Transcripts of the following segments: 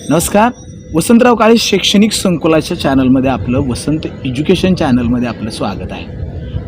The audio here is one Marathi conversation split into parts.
नमस्कार. वसंतराव काळे शैक्षणिक संकुलाच्या चॅनलमध्ये आपलं वसंत एज्युकेशन चॅनलमध्ये आपलं स्वागत आहे.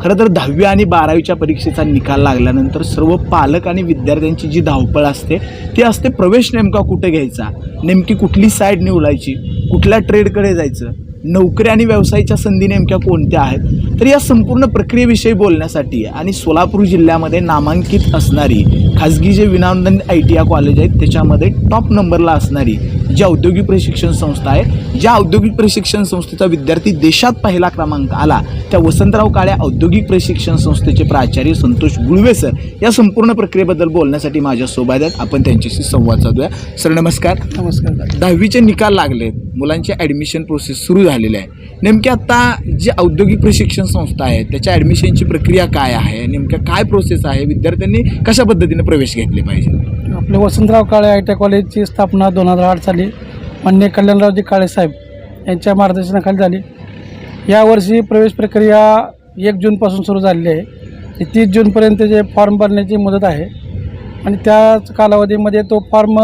खरं तर 10वी आणि 12वीच्या परीक्षेचा निकाल लागल्यानंतर सर्व पालक आणि विद्यार्थ्यांची जी धावपळ असते ती असते प्रवेश नेमका कुठे घ्यायचा, नेमकी कुठली साईड निवडायची, कुठल्या ट्रेडकडे जायचं, नोकरी आणि व्यवसायाच्या संधी नेमक्या कोणत्या आहेत. तर या संपूर्ण प्रक्रियेविषयी बोलण्यासाठी आणि सोलापूर जिल्ह्यामध्ये नामांकित असणारी खाजगी जे विनाअनुदानित ITI कॉलेज आहेत त्याच्यामध्ये टॉप नंबरला असणारी जी औद्योगिक प्रशिक्षण संस्था आहे, ज्या औद्योगिक प्रशिक्षण संस्थेचा विद्यार्थी देशात पहिला क्रमांक आला त्या वसंतराव काळे औद्योगिक प्रशिक्षण संस्थेचे प्राचार्य संतोष गुळवे सर या संपूर्ण प्रक्रियेबद्दल बोलण्यासाठी माझ्यासोबत आहेत. आपण त्यांच्याशी संवाद साधूया. सर नमस्कार. नमस्कार. 10वीचे निकाल लागलेत, मुलांची ॲडमिशन प्रोसेस सुरू झालेली आहे. नेमकी आता जी औद्योगिक प्रशिक्षण संस्था आहे त्याच्या ॲडमिशनची प्रक्रिया काय आहे, नेमक्या काय प्रोसेस आहे, विद्यार्थ्यांनी कशा पद्धतीने प्रवेश घेतले पाहिजे. आपले वसंतराव काळे ITI कॉलेजची स्थापना 2008 साली माननीय कल्याणरावजी काळे साहेब यांच्या मार्गदर्शनाखाली झाली. यावर्षी प्रवेश प्रक्रिया 1 जूनपासून सुरू झालेली आहे. 30 जूनपर्यंत जे फॉर्म भरण्याची मुदत आहे आणि त्याच कालावधीमध्ये तो फॉर्म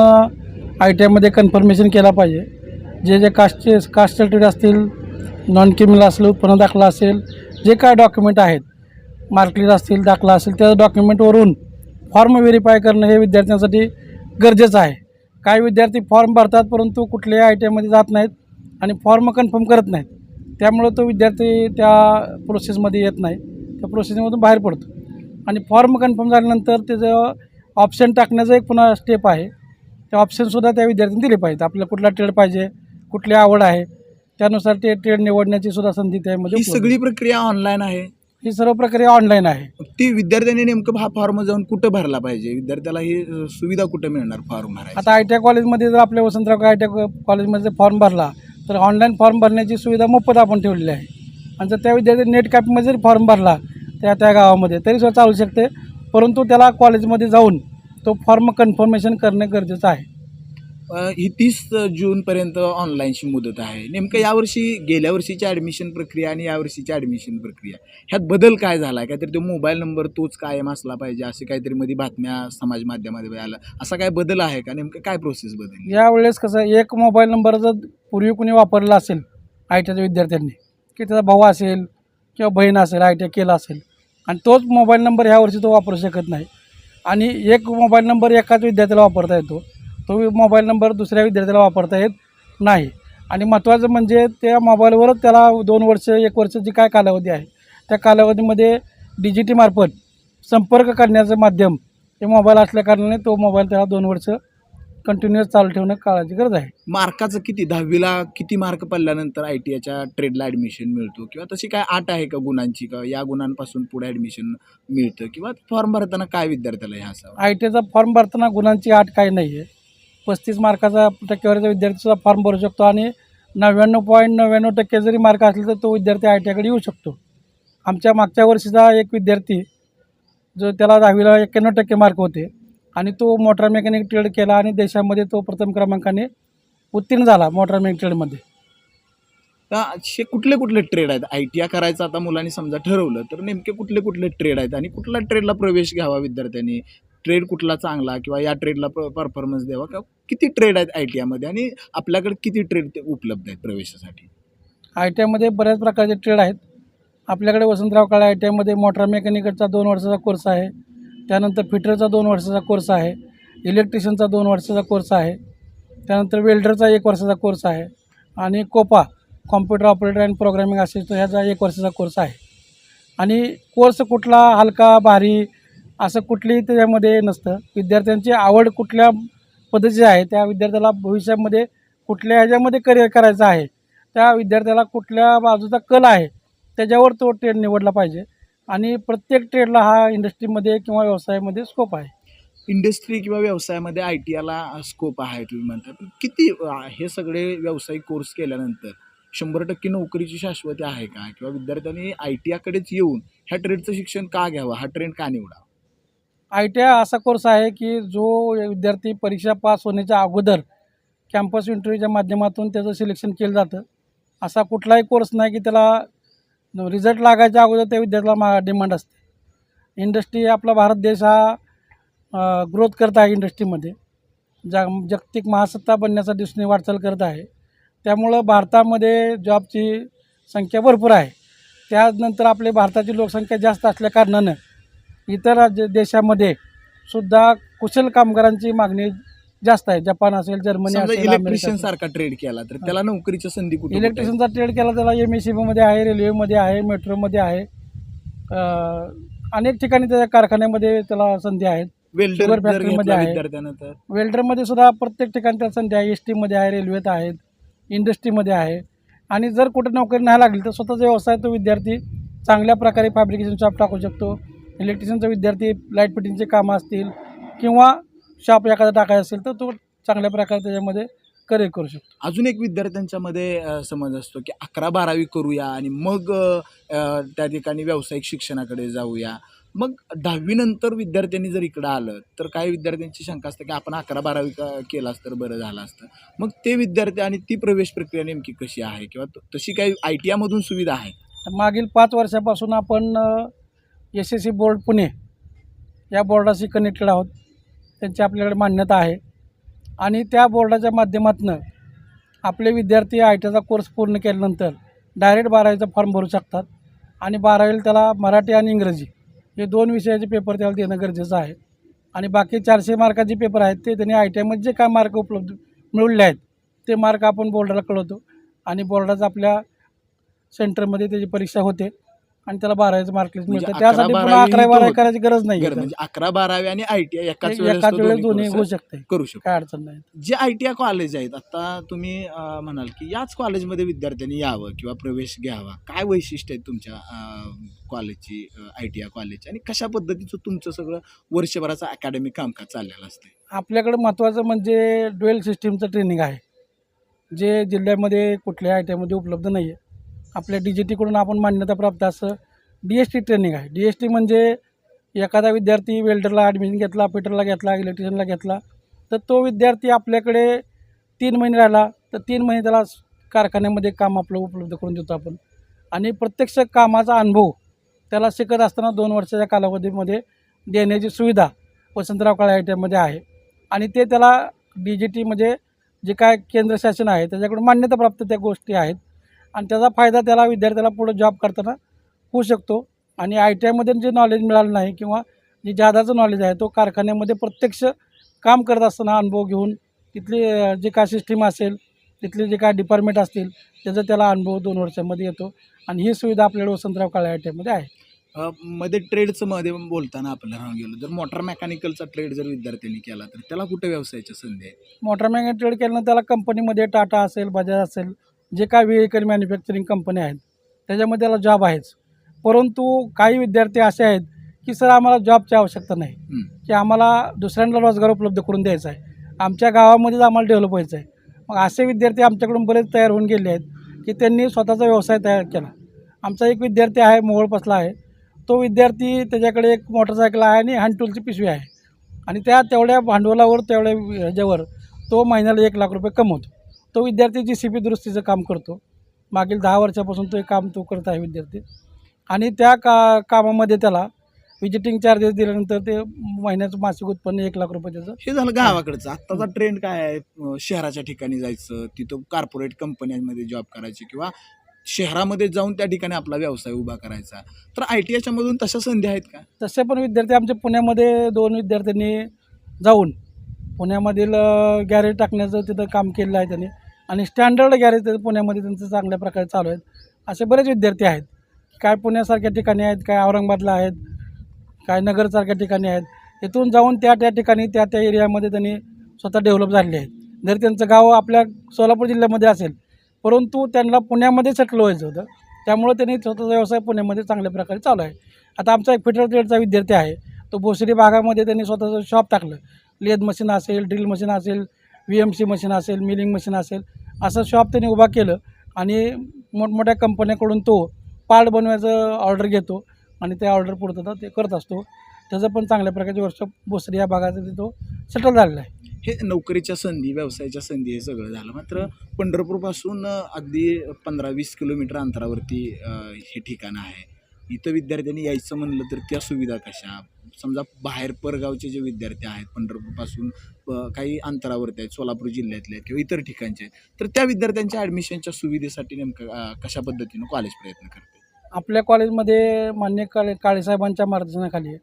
ITIमध्ये कन्फर्मेशन केला पाहिजे. जे कास्ट सर्टिफिकेट असतील, नॉन क्रिमिनल असेल, उत्पन्न दाखला असेल, जे काय डॉक्युमेंट आहेत, मार्कलिस्ट असतील, दाखला असेल, त्या डॉक्युमेंटवरून फॉर्म व्हेरीफाय करणं हे विद्यार्थ्यांसाठी गरजेचं आहे. काही विद्यार्थी फॉर्म भरतात परंतु कुठल्याही ITIमध्ये जात नाहीत आणि फॉर्म कन्फर्म करत नाहीत. त्यामुळं तो विद्यार्थी त्या प्रोसेसमध्ये येत नाही, त्या प्रोसेसमधून बाहेर पडतो. आणि फॉर्म कन्फर्म झाल्यानंतर त्याचं ऑप्शन टाकण्याचं एक पुन्हा स्टेप आहे. ते ऑप्शनसुद्धा त्या विद्यार्थ्यांनी दिले पाहिजेत. आपल्याला कुठला ट्रेड पाहिजे, कुठली आवड आहे, त्यानुसार ते ट्रेड निवडण्याची सुद्धा संधी त्यामध्ये. ही सगळी प्रक्रिया ऑनलाईन आहे. ही सर्व प्रक्रिया ऑनलाईन आहे. ती विद्यार्थ्यांनी नेमकं हा फॉर्म जाऊन कुठं भरला पाहिजे, विद्यार्थ्याला ही सुविधा कुठं मिळणार फॉर्म भरायची. आता ITI कॉलेजमध्ये जर आपल्या वसंतराव ITI कॉलेजमध्ये फॉर्म भरला तर ऑनलाईन फॉर्म भरण्याची सुविधा मोफत आपण ठेवलेली आहे. आणि जर त्या विद्यार्थी नेट कॅपमध्ये जरी फॉर्म भरला त्या गावामध्ये तरीसुद्धा चालू शकते, परंतु त्याला कॉलेजमध्ये जाऊन तो फॉर्म कन्फर्मेशन करणे गरजेचं आहे. ही 30 जूनपर्यंत ऑनलाईनची मुदत आहे. नेमकं यावर्षी गेल्या वर्षीची ॲडमिशन प्रक्रिया आणि यावर्षीची ॲडमिशन प्रक्रिया ह्यात बदल काय झाला आहे? काहीतरी तो मोबाईल नंबर तोच कायम असला पाहिजे असे काहीतरी मध्ये बातम्या समाज माध्यमामध्ये आला, असा काय बदल आहे का? नेमकं काय प्रोसेस बदल? यावेळेस कसं, एक मोबाईल नंबर जर पूर्वी कुणी वापरला असेल ITIच्या विद्यार्थ्यांनी, की त्याचा भाऊ असेल किंवा बहीण असेल, ITI केला असेल, आणि तोच मोबाईल नंबर ह्या वर्षी तो वापरू शकत नाही. आणि एक मोबाईल नंबर एकाच विद्यार्थ्याला वापरता येतो, तो मोबाईल नंबर दुसऱ्या विद्यार्थ्याला वापरता येत नाही. आणि महत्त्वाचं म्हणजे त्या मोबाईलवरच त्याला 2 वर्ष 1 वर्ष जी काय कालावधी आहे त्या कालावधीमध्ये DGT मार्फत संपर्क करण्याचं माध्यम हे मोबाईल असल्याकारणाने तो मोबाईल त्याला 2 वर्ष कंटिन्युअस चालू ठेवणं काळाची गरज आहे. मार्काचं किती, 10वीला किती मार्क पडल्यानंतर ITIच्या ट्रेडला ॲडमिशन मिळतो, किंवा तशी काय अट आहे का गुणांची, का या गुणांपासून पुढे ॲडमिशन मिळतं, किंवा फॉर्म भरताना काय विद्यार्थ्याला हे असावं? ITIचा फॉर्म भरताना गुणांची अट काही नाही आहे. 35 मार्काचा टक्केवारीचा विद्यार्थीचा फॉर्म भरू शकतो आणि 99.99% जरी मार्क असले तर तो विद्यार्थी ITIकडे येऊ शकतो. आमच्या मागच्या वर्षीचा एक विद्यार्थी जो त्याला 10वीला 91% मार्क होते आणि तो मोटार मेकॅनिक ट्रेड केला आणि देशामध्ये तो प्रथम क्रमांकाने उत्तीर्ण झाला मोटार मेकॅनिक ट्रेडमध्ये. असे कुठले कुठले ट्रेड आहेत ITI करायचं आता मुलांनी समजा ठरवलं तर नेमके कुठले कुठले ट्रेड आहेत आणि कुठल्या ट्रेडला प्रवेश घ्यावा विद्यार्थ्यांनी, ट्रेड कुठला चांगला किंवा या ट्रेडला परफॉर्मन्स द्यावा, किंवा किती ट्रेड आहेत ITIमध्ये आणि आपल्याकडे किती ट्रेड उपलब्ध आहेत प्रवेशासाठी? ITIमध्ये बऱ्याच प्रकारचे ट्रेड आहेत. आपल्याकडे वसंतराव काळे ITIमध्ये मोटार मेकॅनिकचा 2 वर्षाचा कोर्स आहे, त्यानंतर फिटरचा 2 वर्षाचा कोर्स आहे, इलेक्ट्रिशियनचा 2 वर्षाचा कोर्स आहे, त्यानंतर वेल्डरचा 1 वर्षाचा कोर्स आहे आणि COPA computer operator and programming assistant ह्याचा 1 वर्षाचा कोर्स आहे. आणि कोर्स कुठला हलका भारी असं कुठलीही त्याच्यामध्ये नसतं. विद्यार्थ्यांची आवड कुठल्या पद्धतीची आहे, त्या विद्यार्थ्याला भविष्यामध्ये कुठल्या ह्याच्यामध्ये करिअर करायचं आहे, त्या विद्यार्थ्याला कुठल्या बाजूचा कल आहे त्याच्यावर तो ट्रेड निवडला पाहिजे. आणि प्रत्येक ट्रेडला हा इंडस्ट्रीमध्ये किंवा व्यवसायामध्ये स्कोप आहे. इंडस्ट्री किंवा व्यवसायामध्ये ITIला स्कोप आहे तुम्ही म्हणता, किती हे सगळे व्यावसायिक कोर्स केल्यानंतर 100% नोकरीची शाश्वती आहे का, किंवा विद्यार्थ्यांनी ITIकडेच येऊन ह्या ट्रेडचं शिक्षण का घ्यावं, हा ट्रेंड का निवडावा? ITI असा कोर्स आहे की जो विद्यार्थी परीक्षा पास होण्याच्या अगोदर कॅम्पस इंटरव्ह्यूच्या माध्यमातून त्याचं सिलेक्शन केलं जातं. असा कुठलाही कोर्स नाही की त्याला रिझल्ट लागायच्या अगोदर त्या विद्यार्थ्याला डिमांड असते. इंडस्ट्री आपला भारत देश हा ग्रोथ करत आहे इंडस्ट्रीमध्ये. जागतिक महासत्ता बनण्याच्या दिशेने वाटचाल करत आहे. त्यामुळं भारतामध्ये जॉबची संख्या भरपूर आहे. त्यानंतर आपले भारताची लोकसंख्या जास्त असल्या कारणानं इतर देशामध्ये सुद्धा कुशल कामगारांची मागणी जास्त आहे. जपान असेल, जर्मनी समजा असेल, इलेक्ट्रिशियन अमेरिका सारखा ट्रेड केला तर त्याला नोकरीच्या संधी कुठे इलेक्ट्रिशियनचा ट्रेड केला त्याला MSCBमध्ये आहे, रेल्वेमध्ये आहे, मेट्रोमध्ये आहे, अनेक ठिकाणी त्याच्या कारखान्यामध्ये त्याला संधी आहेत. वेल्डर शुगर जर फॅक्टरीमध्ये घेतला आहे. विद्यार्थ्यांना तर वेल्डरमध्ये सुद्धा प्रत्येक ठिकाणी त्याला संधी आहे. STमध्ये आहे, रेल्वेत आहेत, इंडस्ट्रीमध्ये आहे. आणि जर कुठे नोकरी नाही लागली तर स्वतःचा व्यवसाय तो विद्यार्थी चांगल्या प्रकारे फॅब्रिकेशन शॉप टाकू शकतो. इलेक्ट्रिशियनचा विद्यार्थी लाईट फिटिंगचे कामं असतील किंवा शॉप एखादा टाकायचं असेल तर तो चांगल्या प्रकारे त्याच्यामध्ये करिअर करू शकतो. अजून एक विद्यार्थ्यांच्या मध्ये समज असतो की 11-12वी करूया आणि मग त्या ठिकाणी व्यावसायिक शिक्षणाकडे जाऊया. मग 10वी नंतर विद्यार्थ्यांनी जर इकडं आलं तर काही विद्यार्थ्यांची शंका असते की आपण 11-12वी केलास तर बरं झालं असतं. मग ते विद्यार्थी आणि ती प्रवेश प्रक्रिया नेमकी कशी आहे किंवा तशी काही ITI मधून सुविधा आहे? मागील 5 वर्षापासून आपण SSC बोर्ड पुणे या बोर्डाशी कनेक्टेड आहोत. त्यांची आपल्याकडे मान्यता आहे आणि त्या बोर्डाच्या माध्यमातून आपले विद्यार्थी ITIचा कोर्स पूर्ण केल्यानंतर डायरेक्ट 12वीचा फॉर्म भरू शकतात आणि 12वीला त्याला मराठी आणि इंग्रजी हे 2 विषयाचे पेपर त्याला देणं गरजेचं आहे. आणि बाकी 400 मार्काचे पेपर आहेत ते त्यांनी ITIमध्ये जे काय मार्क उपलब्ध मिळवले आहेत ते मार्क आपण बोर्डाला कळवतो आणि बोर्डाचा आपल्या सेंटरमध्ये त्याची परीक्षा होते आणि त्याला 12वीचं मार्क लिस्ट म्हणजे मिळतं. त्यासाठी 11-12वी पुन्हा 11-12 होतं. करायची गरज नाही आहे. म्हणजे 11-12वी आणि ITI एकाच एकाच वेळेस वेळेस दोन्ही होऊ शकते, करू शकतो. काय अडचण नाही. जे ITI कॉलेज आहेत आता तुम्ही म्हणाल की याच कॉलेजमध्ये विद्यार्थ्यांनी यावं किंवा प्रवेश घ्यावा, काय वैशिष्ट्य आहेत तुमच्या कॉलेजची ITI कॉलेज आणि कशा पद्धतीचं तुमचं सगळं वर्षभराचं अकॅडमिक कामकाज चाललेलं असतं? आपल्याकडे महत्त्वाचं म्हणजे ड्युएल सिस्टीमचं ट्रेनिंग आहे जे जिल्ह्यामध्ये कुठल्याही ITIमध्ये उपलब्ध नाही आहे. आपल्या DGTकडून आपण मान्यताप्राप्त असं DST ट्रेनिंग आहे. DST म्हणजे एखादा विद्यार्थी वेल्डरला ॲडमिशन घेतला, फिटरला घेतला, इलेक्ट्रिशियनला घेतला तर तो विद्यार्थी आपल्याकडे 3 महिने राहिला तर 3 महिने त्याला कारखान्यामध्ये काम आपलं उपलब्ध करून देतो आपण. आणि प्रत्यक्ष कामाचा अनुभव त्याला शिकत असताना 2 वर्षाच्या कालावधीमध्ये देण्याची सुविधा वसंतराव काळे ITIमध्ये आहे. आणि ते त्याला DGT म्हणजे जे काय केंद्र शासन आहे त्याच्याकडून मान्यताप्राप्त त्या गोष्टी आहेत आणि त्याचा फायदा त्याला विद्यार्थ्याला पुढे जॉब करताना होऊ शकतो. आणि ITIमध्ये जे नॉलेज मिळालं नाही किंवा जे जादाचं नॉलेज आहे तो कारखान्यामध्ये प्रत्यक्ष काम करत असताना अनुभव घेऊन तिथली जे काय सिस्टीम असेल तिथले जे काय डिपार्टमेंट असतील त्याचा त्याला अनुभव 2 वर्षामध्ये येतो आणि ही सुविधा आपल्याला वसंतराव काळे ITIमध्ये आहे. मध्ये ट्रेडचं मध्ये बोलताना आपल्याला राहून गेलो जर मोटर मेकॅनिकलचा ट्रेड जर विद्यार्थ्यांनी केला तर त्याला कुठे व्यवसायाच्या संधी आहे? मोटर मेकॅनिक ट्रेड केल्यानं त्याला कंपनीमध्ये टाटा असेल, बजाज असेल, जे काय व्हेकल मॅन्युफॅक्चरिंग कंपनी आहेत त्याच्यामध्ये त्याला जॉब आहेच. परंतु काही विद्यार्थी असे आहेत की सर आम्हाला जॉबची आवश्यकता नाही की आम्हाला दुसऱ्यांना रोजगार उपलब्ध करून द्यायचा आहे, आमच्या गावामध्येच आम्हाला डेव्हलप व्हायचं आहे. मग असे विद्यार्थी आमच्याकडून बरेच तयार होऊन गेले आहेत की त्यांनी स्वतःचा व्यवसाय तयार केला. आमचा एक विद्यार्थी आहे मोहोळपासला आहे. तो विद्यार्थी त्याच्याकडे एक मोटरसायकल आहे आणि हँड टूलची पिशवी आहे आणि त्या तेवढ्या भांडवलावर तेवढ्या ह्याच्यावर तो महिन्याला 1 लाख रुपये कमवतो. तो विद्यार्थी GCP दुरुस्तीचं काम करतो. मागील 10 वर्षापासून तो काम तो करत आहे विद्यार्थी. आणि त्या कामामध्ये त्याला विजिटिंग चार्जेस दिल्यानंतर ते महिन्याचं मासिक उत्पन्न 1 लाख रुपये त्याचं. हे झालं गावाकडचं. आत्ताचा ट्रेंड काय आहे? शहराच्या ठिकाणी जायचं, तिथं कॉर्पोरेट कंपन्यांमध्ये जॉब करायची किंवा शहरामध्ये जाऊन त्या ठिकाणी आपला व्यवसाय उभा करायचा. तर ITIच्या मधून तशा संधी आहेत का? तसे पण विद्यार्थी आमच्या पुण्यामध्ये 2 विद्यार्थ्यांनी जाऊन पुण्यामधील गॅरेज टाकण्याचं तिथं काम केलेलं आहे त्यांनी आणि स्टँडर्ड गॅरेज पुण्यामध्ये त्यांचं चांगल्या प्रकारे चालू आहेत. असे बरेच विद्यार्थी आहेत. काय पुण्यासारख्या ठिकाणी आहेत, काय औरंगाबादला आहेत, काय नगरसारख्या ठिकाणी आहेत. इथून जाऊन त्या ठिकाणी त्या एरियामध्ये त्यांनी स्वतः डेव्हलप झालेले आहेत. जरी त्यांचं गाव आपल्या सोलापूर जिल्ह्यामध्ये असेल परंतु त्यांना पुण्यामध्ये सेटल व्हायचं होतं त्यामुळे त्यांनी स्वतःचा व्यवसाय पुण्यामध्ये चांगल्या प्रकारे चालू आहे. आता आमचा एक फिटर ट्रेडचा विद्यार्थी आहे तो भोसरी भागामध्ये त्यांनी स्वतःचं शॉप टाकलं. लेद मशीन असेल, ड्रिल मशीन असेल, VMC मशीन असेल, मिलिंग मशीन असेल, असं शॉप त्यांनी उभा केलं आणि मोठमोठ्या कंपन्याकडून तो पार्ट बनवायचं ऑर्डर घेतो आणि त्या ऑर्डर पुरतं ते करत असतो. त्याचं पण चांगल्या प्रकारचे वर्कशॉप भोसरी या भागात तो सेटल झालेला आहे. हे नोकरीच्या संधी, व्यवसायाच्या संधी हे सगळं झालं. मात्र पंढरपूरपासून अगदी 15-20 किलोमीटर अंतरावरती हे ठिकाण आहे. इथं विद्यार्थ्यांनी यायचं म्हणलं तर त्या सुविधा कशा, समजा बाहेर परगावचे जे विद्यार्थी आहेत पंढरपूरपासून काही अंतरावरती आहेत, सोलापूर जिल्ह्यातले आहेत किंवा इतर ठिकाणचे आहेत, तर त्या विद्यार्थ्यांच्या ॲडमिशनच्या सुविधेसाठी नेमकं कशा पद्धतीनं कॉलेज प्रयत्न करते? आपल्या कॉलेजमध्ये मान्य काळेसाहेबांच्या मार्गदर्शनाखाली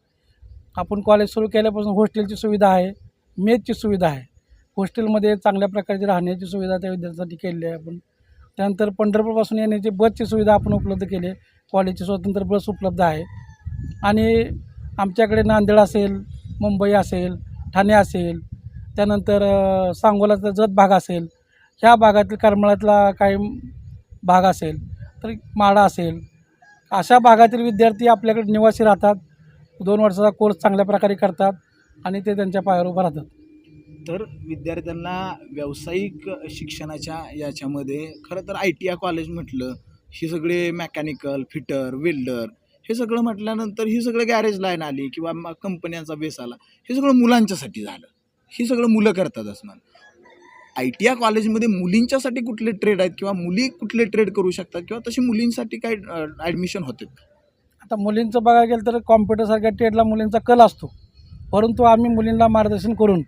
आपण कॉलेज सुरू केल्यापासून हॉस्टेलची सुविधा आहे, मेसची सुविधा आहे. हॉस्टेलमध्ये चांगल्या प्रकारची राहण्याची सुविधा त्या विद्यार्थ्यांसाठी केलेली आहे आपण. त्यानंतर पंढरपूरपासून येण्याची बसची सुविधा आपण उपलब्ध केली आहे. कॉलेजची स्वतंत्र बस उपलब्ध आहे. आणि आमच्याकडे नांदेड असेल, मुंबई असेल, ठाणे असेल, त्यानंतर सांगोलाचा जत भाग असेल, ह्या भागातील करमाळ्यातला काही भाग असेल, तर माडा असेल, अशा भागातील विद्यार्थी आपल्याकडे निवासी राहतात. 2 वर्षाचा कोर्स चांगल्या प्रकारे करतात आणि ते त्यांच्या पायावर उभं राहतात. तर विद्यार्थ्यांना व्यावसायिक शिक्षणाच्या याच्यामध्ये खरं तर ITI कॉलेज म्हटलं, ही सगळे मेकॅनिकल, फिटर, वेल्डर हे सगळं म्हटल्यानंतर ही सगळं गॅरेज लाईन आली किंवा कंपन्यांचा बेस आला, हे सगळं मुलांच्यासाठी झालं. ही सगळं मुलं करतात असणार. ITI कॉलेजमध्ये मुलींच्यासाठी कुठले ट्रेड आहेत किंवा मुली कुठले ट्रेड करू शकतात किंवा तशी मुलींसाठी काय ॲडमिशन होते? आता मुलींचं बघायला गेलं तर कॉम्प्युटरसारख्या ट्रेडला मुलींचा कल असतो, परंतु आम्ही मुलींना मार्गदर्शन करून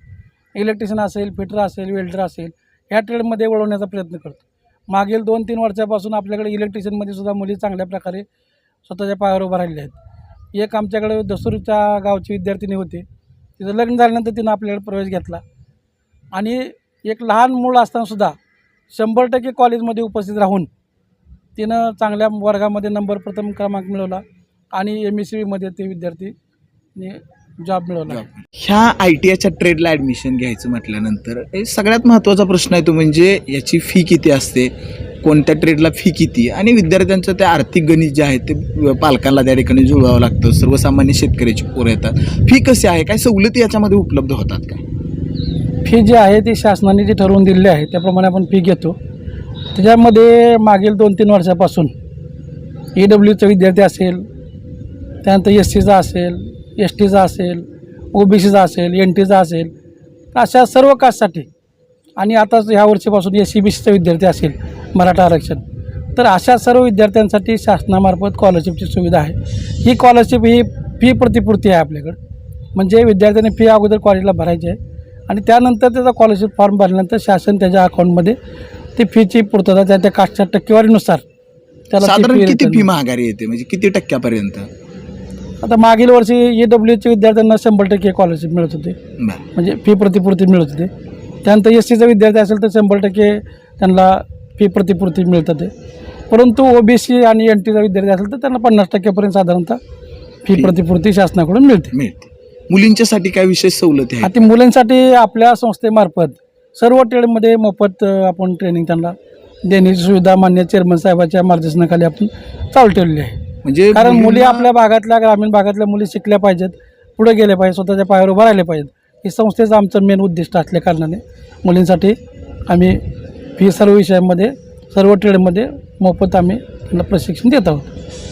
इलेक्ट्रिशियन असेल, फिटर असेल, वेल्डर असेल, ह्या ट्रेडमध्ये वळवण्याचा प्रयत्न करतो. मागील 2-3 वर्षापासून आपल्याकडे इलेक्ट्रिशियनमध्ये सुद्धा मुली चांगल्या प्रकारे स्वतःच्या पायावर उभा राहिल्या आहेत. एक आमच्याकडे दसूरच्या गावची विद्यार्थिनी होती, तिचं लग्न झाल्यानंतर तिनं आपल्याकडे प्रवेश घेतला आणि एक लहान मूल असतानासुद्धा 100% कॉलेजमध्ये उपस्थित राहून तिनं चांगल्या वर्गामध्ये प्रथम क्रमांक मिळवला आणि MSCमध्ये ते विद्यार्थी जॉब मिळवला. ह्या ITIच्या ट्रेडला ॲडमिशन घ्यायचं म्हटल्यानंतर सगळ्यात महत्त्वाचा प्रश्न आहे तो म्हणजे याची फी किती असते, कोणत्या ट्रेडला फी किती, आणि विद्यार्थ्यांचं ते आर्थिक गणित जे आहे ते पालकांना त्या ठिकाणी जुळवावं लागतं. सर्वसामान्य शेतकऱ्याची पोरं येतात. फी कशी आहे, काय सवलती याच्यामध्ये उपलब्ध होतात का? फी जी आहे ती शासनाने जी ठरवून दिलेली आहे त्याप्रमाणे आपण फी घेतो. त्याच्यामध्ये मागील 2-3 वर्षापासून EWचा विद्यार्थी असेल, त्यानंतर SCचा असेल, STचा असेल, OBCचा असेल, NTचा असेल, अशा सर्व कास्टसाठी, आणि आता ह्या वर्षीपासून SC-BCचा विद्यार्थी असेल मराठा आरक्षण, तर अशा सर्व विद्यार्थ्यांसाठी शासनामार्फत स्कॉलरशिपची सुविधा आहे. ही स्कॉलरशिप ही फी प्रतिपूर्ती आहे आपल्याकडं. म्हणजे विद्यार्थ्यांनी फी अगोदर कॉलेजला भरायची आहे आणि त्यानंतर त्याचा स्कॉलरशिप फॉर्म भरल्यानंतर शासन त्याच्या अकाउंटमध्ये ती फीची पूर्तता त्या कास्टच्या टक्केवारीनुसार त्याला साधारण किती फी महागारी येते, म्हणजे किती टक्क्यापर्यंत? आता मागील वर्षी EWच्या विद्यार्थ्यांना 100% स्कॉलरशिप मिळत होते, म्हणजे फी प्रतिपूर्ती मिळत होते. त्यानंतर SCचा विद्यार्थी असेल तर 100% त्यांना फी प्रतिपूर्ती मिळत होते. परंतु OBC आणि NTचा विद्यार्थी असेल तर त्यांना 50% साधारणतः फी प्रतिपूर्ती शासनाकडून मिळते. मुलींच्यासाठी काय विशेष सवलती आहे? आता मुलांसाठी आपल्या संस्थेमार्फत सर्व ट्रेडमध्ये मोफत आपण ट्रेनिंग त्यांना देण्याची सुविधा मान्य चेअरमन साहेबांच्या मार्गदर्शनाखाली आपण चालू ठेवलेली आहे. म्हणजे कारण मुली आपल्या भागातल्या, ग्रामीण भागातल्या मुली शिकल्या पाहिजेत, पुढे गेल्या पाहिजेत, स्वतःच्या पायावर उभं राहिले पाहिजेत. ही संस्थेचं आमचं मेन उद्दिष्ट असल्या कारणाने मुलींसाठी आम्ही फी सर्व विषयांमध्ये, सर्व ट्रेडमध्ये मोफत आम्ही त्यांना प्रशिक्षण देत आहोत.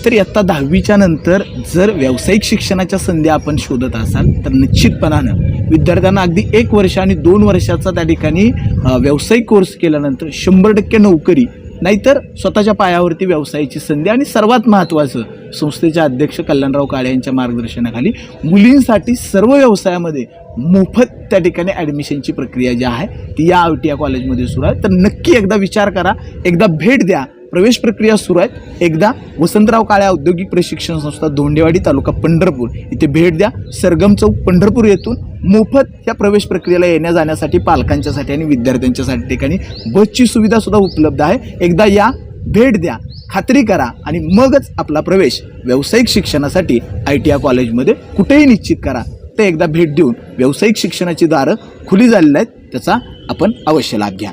तर इयत्ता 10वीच्या नंतर जर व्यावसायिक शिक्षणाच्या संधी आपण शोधत असाल तर निश्चितपणानं विद्यार्थ्यांना अगदी 1 वर्ष आणि 2 वर्षाचा त्या ठिकाणी व्यावसायिक कोर्स केल्यानंतर 100% नोकरी, नाहीतर स्वतःच्या पायावरती व्यवसायाची संधी, आणि सर्वात महत्त्वाचं संस्थेचे अध्यक्ष कल्याणराव काळे यांच्या मार्गदर्शनाखाली मुलींसाठी सर्व व्यवसायामध्ये मोफत त्या ठिकाणी ॲडमिशनची प्रक्रिया जी आहे ती या ITI कॉलेजमध्ये सुरू आहे. तर नक्की एकदा विचार करा, एकदा भेट द्या. प्रवेश प्रक्रिया सुरू आहे. एकदा वसंतराव काळे औद्योगिक प्रशिक्षण संस्था, धोंडेवाडी, तालुका पंढरपूर इथे भेट द्या. सरगम चौक पंढरपूर येथून मोफत या प्रवेश प्रक्रियेला येण्या जाण्यासाठी पालकांच्यासाठी आणि विद्यार्थ्यांच्यासाठी ठिकाणी बसची सुविधा सुद्धा उपलब्ध आहे. एकदा या, भेट द्या, खात्री करा आणि मगच आपला प्रवेश व्यावसायिक शिक्षणासाठी ITI कॉलेजमध्ये कुठेही निश्चित करा. ते एकदा भेट देऊन व्यावसायिक शिक्षणाची दारं खुली झालेली आहेत, त्याचा आपण अवश्य लाभ घ्या.